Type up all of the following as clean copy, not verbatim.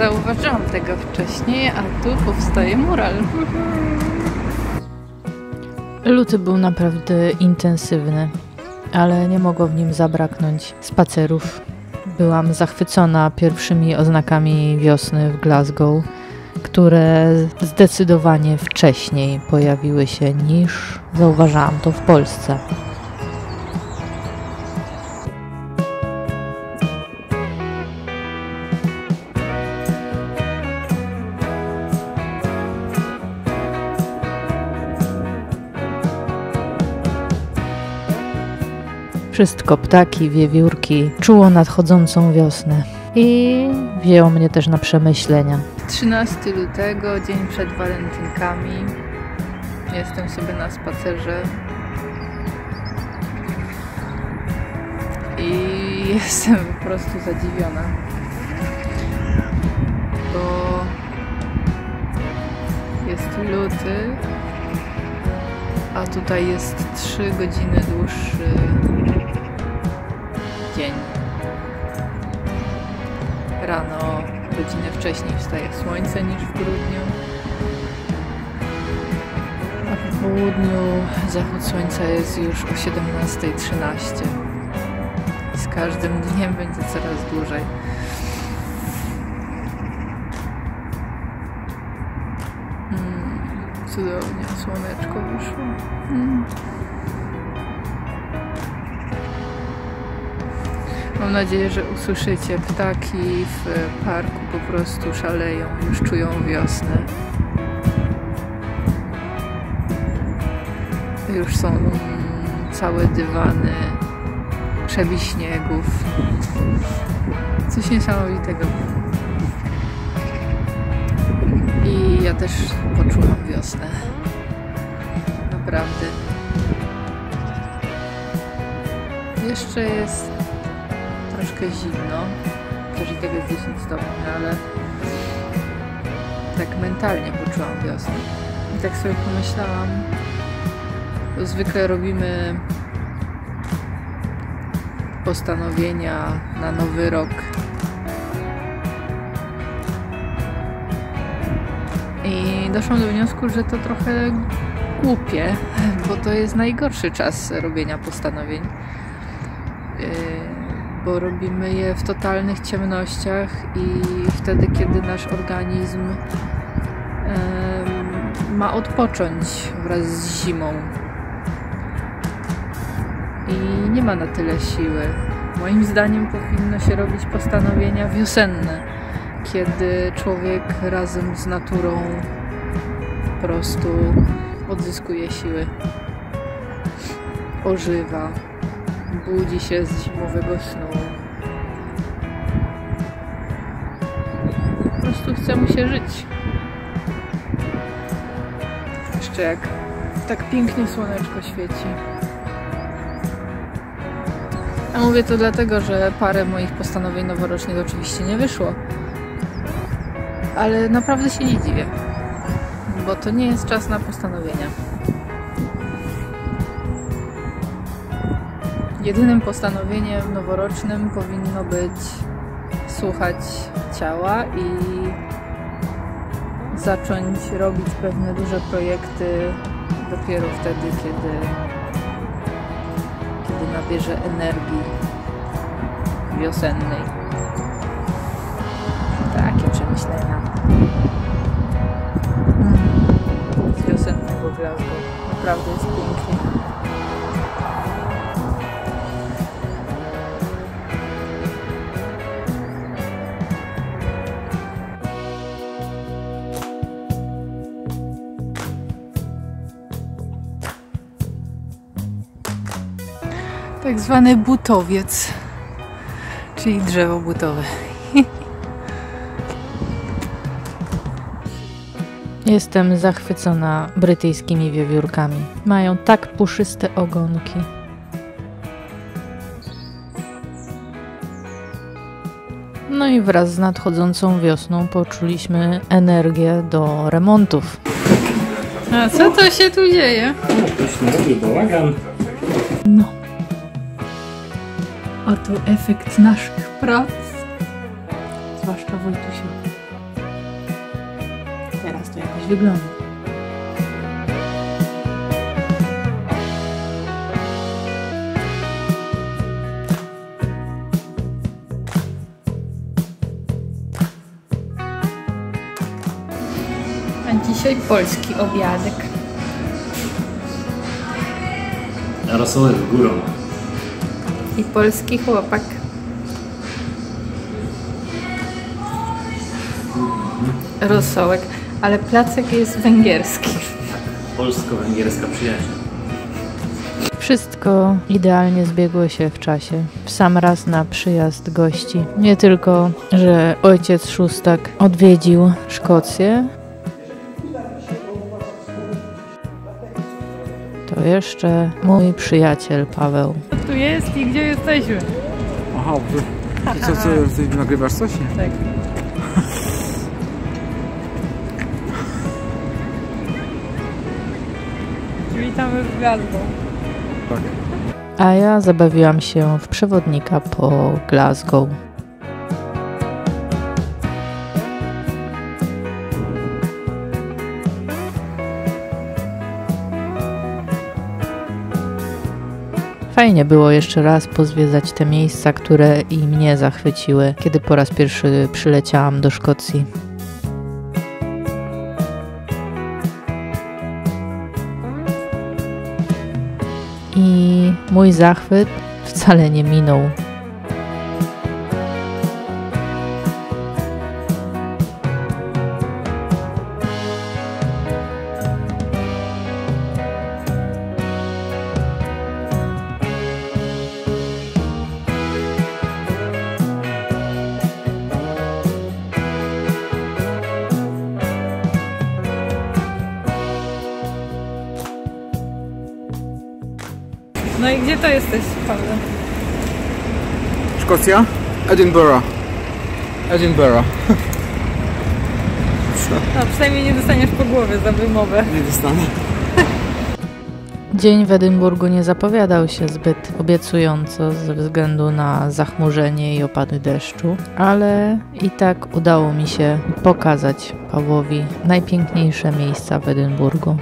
zauważyłam tego wcześniej, a tu powstaje mural. Luty był naprawdę intensywny, ale nie mogło w nim zabraknąć spacerów. Byłam zachwycona pierwszymi oznakami wiosny w Glasgow, które zdecydowanie wcześniej pojawiły się niż zauważyłam to w Polsce. Wszystko ptaki, wiewiórki czuło nadchodzącą wiosnę i wzięło mnie też na przemyślenia. 13 lutego, dzień przed walentynkami. Jestem sobie na spacerze i jestem po prostu zadziwiona, bo jest luty, a tutaj jest 3 godziny dłuższy dzień. Rano godzinę wcześniej wstaje słońce niż w grudniu, a po południu zachód słońca jest już o 17:13. Z każdym dniem będzie coraz dłużej. Cudownie, słoneczko wyszło. Mam nadzieję, że usłyszycie. Ptaki w parku po prostu szaleją, już czują wiosnę. Już są całe dywany przebiśniegów. Coś niesamowitego. I ja też poczułam wiosnę. Naprawdę. Jeszcze jest troszkę zimno. Też i tego jest 10 stopni, ale tak mentalnie poczułam wiosnę. I tak sobie pomyślałam, bo zwykle robimy postanowienia na nowy rok. I doszłam do wniosku, że to trochę głupie, bo to jest najgorszy czas robienia postanowień. Bo robimy je w totalnych ciemnościach i wtedy, kiedy nasz organizm ma odpocząć wraz z zimą. I nie ma na tyle siły. Moim zdaniem powinno się robić postanowienia wiosenne, kiedy człowiek razem z naturą po prostu odzyskuje siły, ożywa, budzi się z zimowego snu. Po prostu chce mu się żyć. Jeszcze jak tak pięknie słoneczko świeci. A mówię to dlatego, że parę moich postanowień noworocznych oczywiście nie wyszło. Ale naprawdę się nie dziwię, bo to nie jest czas na postanowienia. Jedynym postanowieniem noworocznym powinno być słuchać ciała i zacząć robić pewne duże projekty dopiero wtedy, kiedy nabierze energii wiosennej. Takie przemyślenia z wiosennego Glasgow. Naprawdę jest pięknie. Tak zwany butowiec, czyli drzewo butowe. Jestem zachwycona brytyjskimi wiewiórkami. Mają tak puszyste ogonki. No i wraz z nadchodzącą wiosną poczuliśmy energię do remontów. A co to się tu dzieje? Ktoś narobił bałagan. No. Oto efekt naszych prac. Zwłaszcza Wojtusiu. teraz to jakoś wygląda. A dzisiaj polski obiadek. Rosołek górą. I polski chłopak. Rosołek, ale placek jest węgierski. Polsko-węgierska przyjaźń. Wszystko idealnie zbiegło się w czasie. W sam raz na przyjazd gości. Nie tylko, że ojciec Szóstak odwiedził Szkocję, to jeszcze mój przyjaciel Paweł. Tu jest i gdzie jesteśmy? Aha, ty nagrywasz coś? Tak. Witamy w Glasgow. Tak. A ja zabawiłam się w przewodnika po Glasgow. Fajnie było jeszcze raz pozwiedzać te miejsca, które i mnie zachwyciły, kiedy po raz pierwszy przyleciałam do Szkocji. I mój zachwyt wcale nie minął. No i gdzie to jesteś, Paweł? Szkocja? Edinburgh. Edinburgh. No przynajmniej nie dostaniesz po głowie za wymowę. Nie dostanę. Dzień w Edynburgu nie zapowiadał się zbyt obiecująco ze względu na zachmurzenie i opady deszczu, ale i tak udało mi się pokazać Pawłowi najpiękniejsze miejsca w Edynburgu.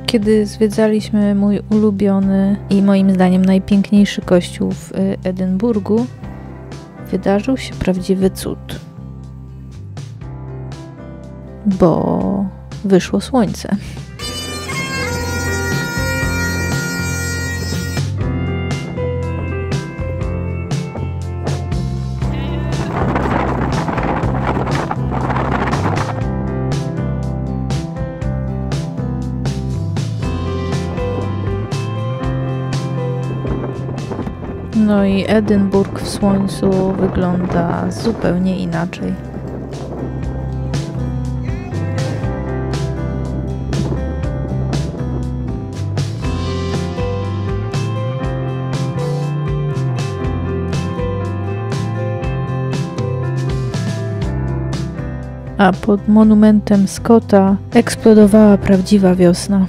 Kiedy zwiedzaliśmy mój ulubiony i moim zdaniem najpiękniejszy kościół w Edynburgu, wydarzył się prawdziwy cud. Bo wyszło słońce. No i Edynburg w słońcu wygląda zupełnie inaczej. A pod monumentem Scotta eksplodowała prawdziwa wiosna.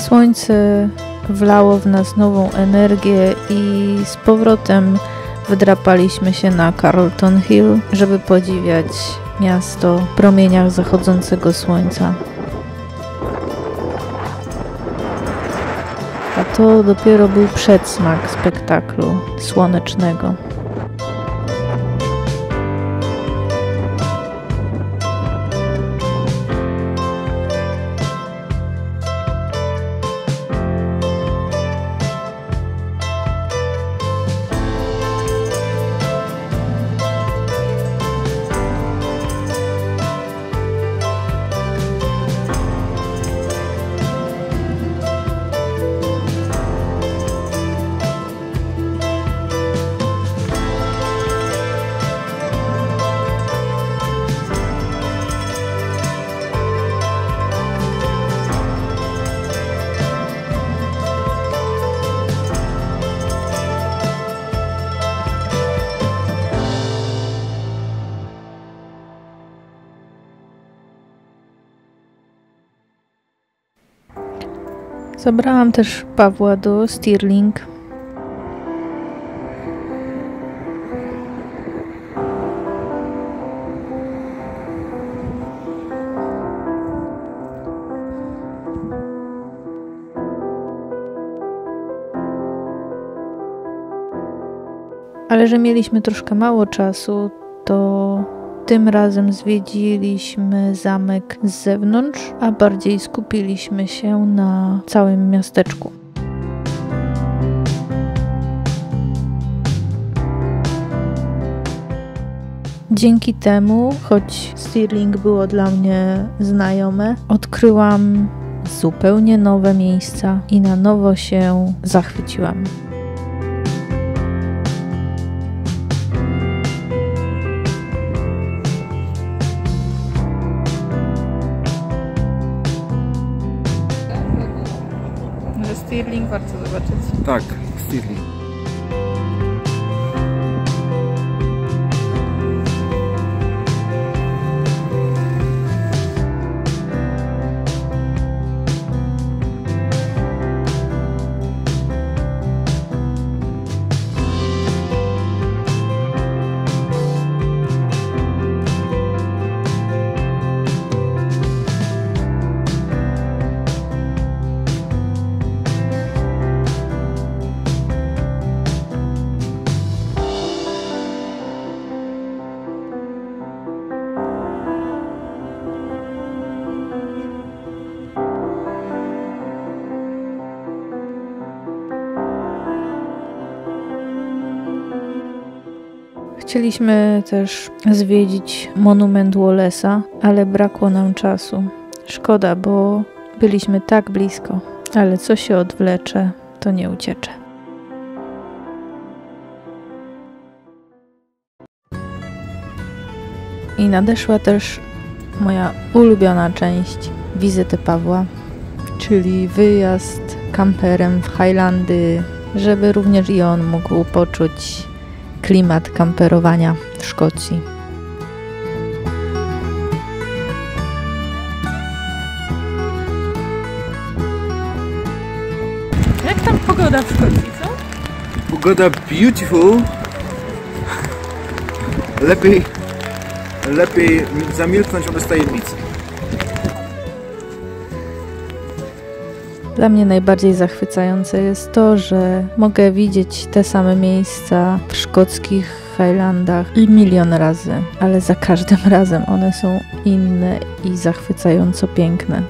Słońce wlało w nas nową energię i z powrotem wydrapaliśmy się na Carlton Hill, żeby podziwiać miasto w promieniach zachodzącego słońca. A to dopiero był przedsmak spektaklu słonecznego. Zabrałam też Pawła do Stirling. Ale że mieliśmy troszkę mało czasu, to tym razem zwiedziliśmy zamek z zewnątrz, a bardziej skupiliśmy się na całym miasteczku. Dzięki temu, choć Stirling było dla mnie znajome, odkryłam zupełnie nowe miejsca i na nowo się zachwyciłam. Stirling warto zobaczyć. Tak, Stirling. Chcieliśmy też zwiedzić monument Wallace'a, ale brakło nam czasu. Szkoda, bo byliśmy tak blisko, ale co się odwlecze, to nie uciecze. I nadeszła też moja ulubiona część wizyty Pawła, czyli wyjazd kamperem w Highlandy, żeby również i on mógł poczuć klimat kamperowania w Szkocji. Jak tam pogoda w Szkocji, co? Pogoda beautiful. Lepiej zamilknąć wobec tajemnicy. Dla mnie najbardziej zachwycające jest to, że mogę widzieć te same miejsca w szkockich Highlandach i milion razy, ale za każdym razem one są inne i zachwycająco piękne.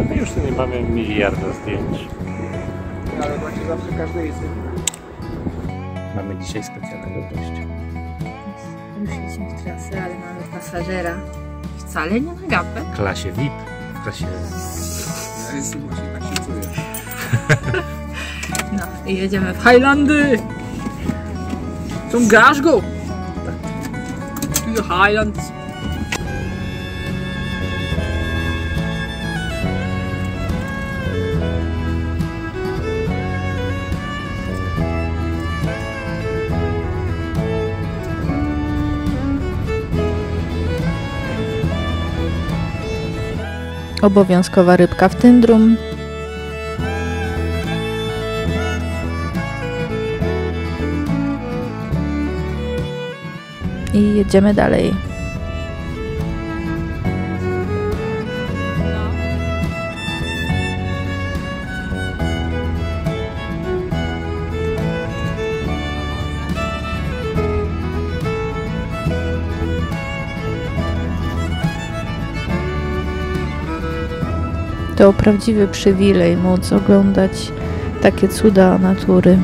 My już tu nie mamy miliarda zdjęć. Ale macie zawsze każde jest. Mamy dzisiaj specjalnego gościa. Ruszyliśmy w trasę, ale mamy pasażera. Wcale nie na gapę. W klasie VIP. W klasie... Ja jestem właśnie tak się czuję. No i jedziemy w Highlandy! Są Glasgow! To the Highlands! Obowiązkowa rybka w Tyndrum. I jedziemy dalej. To prawdziwy przywilej móc oglądać takie cuda natury.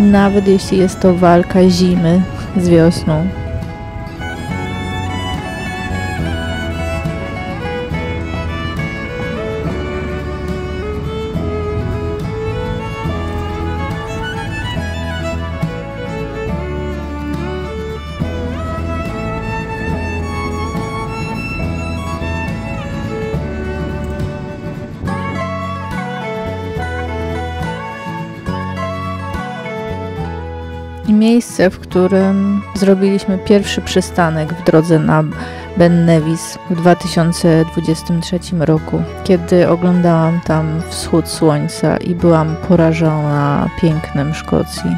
Nawet jeśli jest to walka zimy z wiosną. Miejsce, w którym zrobiliśmy pierwszy przystanek w drodze na Ben Nevis w 2023 roku, kiedy oglądałam tam wschód słońca i byłam porażona pięknem Szkocji.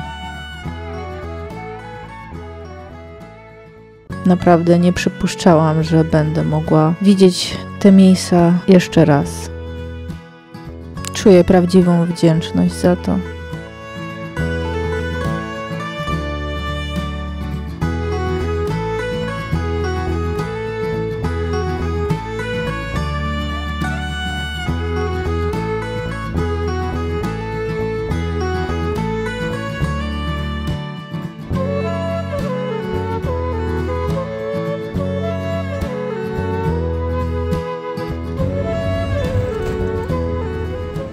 Naprawdę nie przypuszczałam, że będę mogła widzieć te miejsca jeszcze raz. Czuję prawdziwą wdzięczność za to.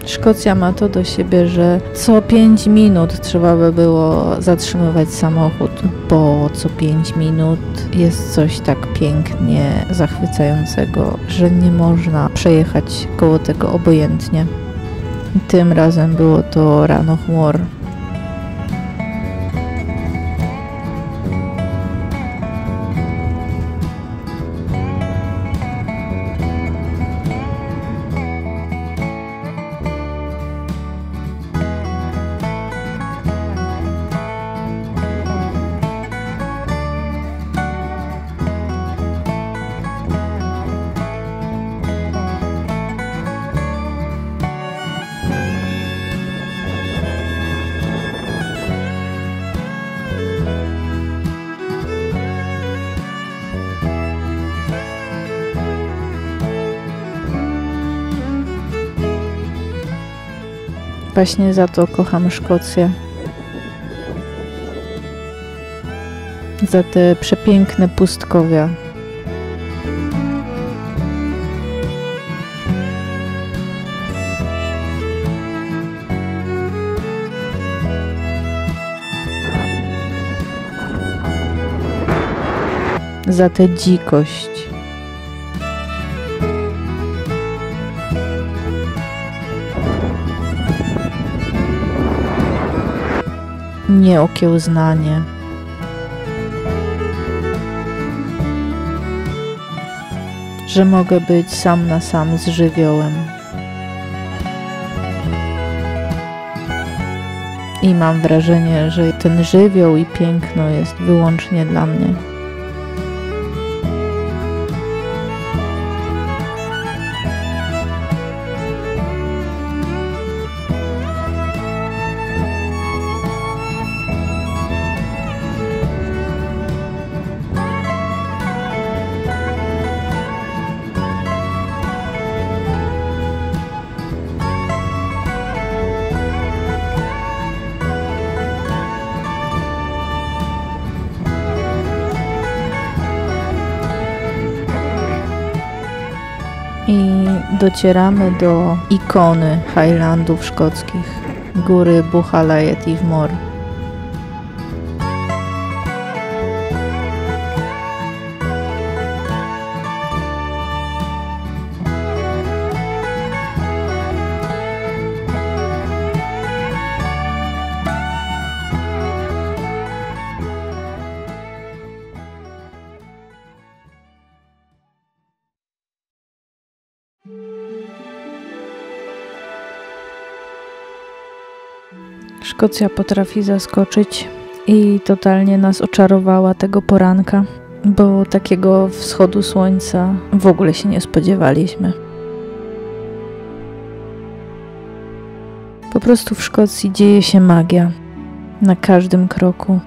Szkocja ma to do siebie, że co 5 minut trzeba by było zatrzymywać samochód, bo co 5 minut jest coś tak pięknie zachwycającego, że nie można przejechać koło tego obojętnie. Tym razem było to Rannoch Mor. Właśnie za to kocham Szkocję. Za te przepiękne pustkowia. Za tę dzikość. Nieokiełznanie. Że mogę być sam na sam z żywiołem. I mam wrażenie, że ten żywioł i piękno jest wyłącznie dla mnie. I docieramy do ikony Highlandów szkockich, góry Buchalayet Iv Mor. Szkocja potrafi zaskoczyć i totalnie nas oczarowała tego poranka, bo takiego wschodu słońca w ogóle się nie spodziewaliśmy. Po prostu w Szkocji dzieje się magia na każdym kroku.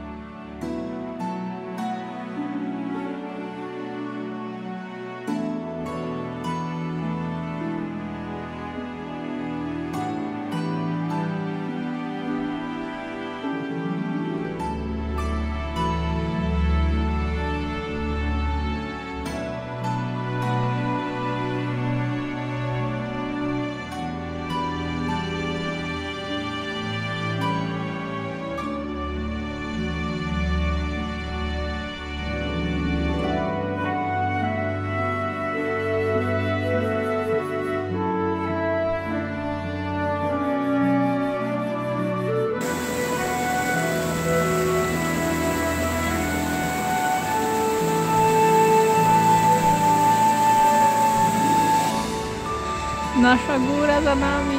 Nasza góra za nami.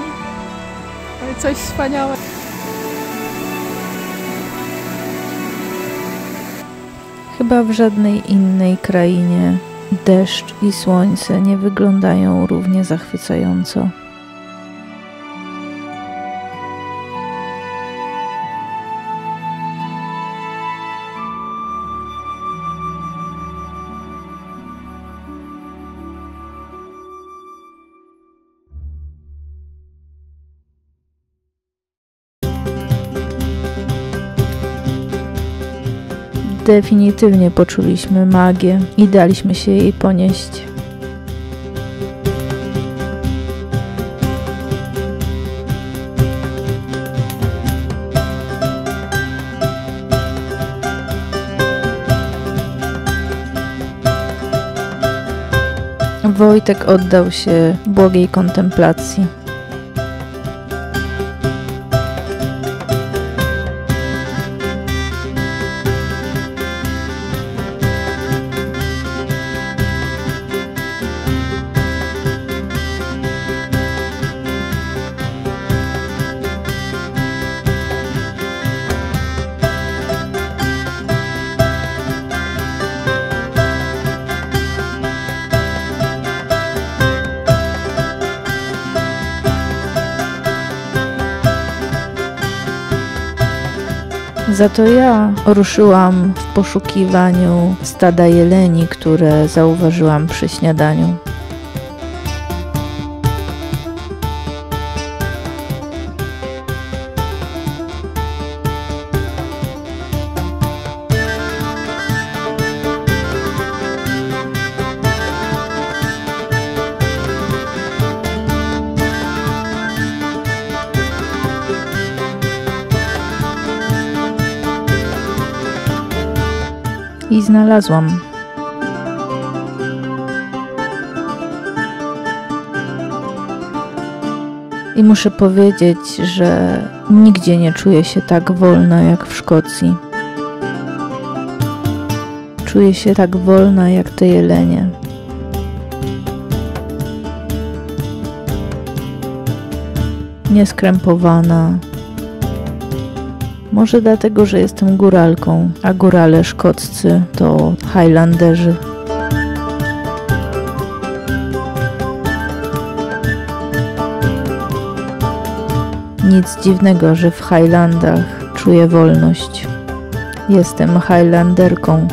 Ale coś wspaniałego. Chyba w żadnej innej krainie deszcz i słońce nie wyglądają równie zachwycająco. Definitywnie poczuliśmy magię i daliśmy się jej ponieść. Wojtek oddał się błogiej kontemplacji. Za to ja ruszyłam w poszukiwaniu stada jeleni, które zauważyłam przy śniadaniu. I znalazłam. I muszę powiedzieć, że nigdzie nie czuję się tak wolna jak w Szkocji. Czuję się tak wolna jak te jelenie. Nieskrępowana. Może dlatego, że jestem góralką, a górale szkoccy to Highlanderzy. Nic dziwnego, że w Highlandach czuję wolność. Jestem Highlanderką.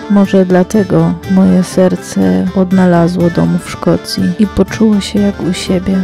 Może dlatego moje serce odnalazło dom w Szkocji i poczuło się jak u siebie.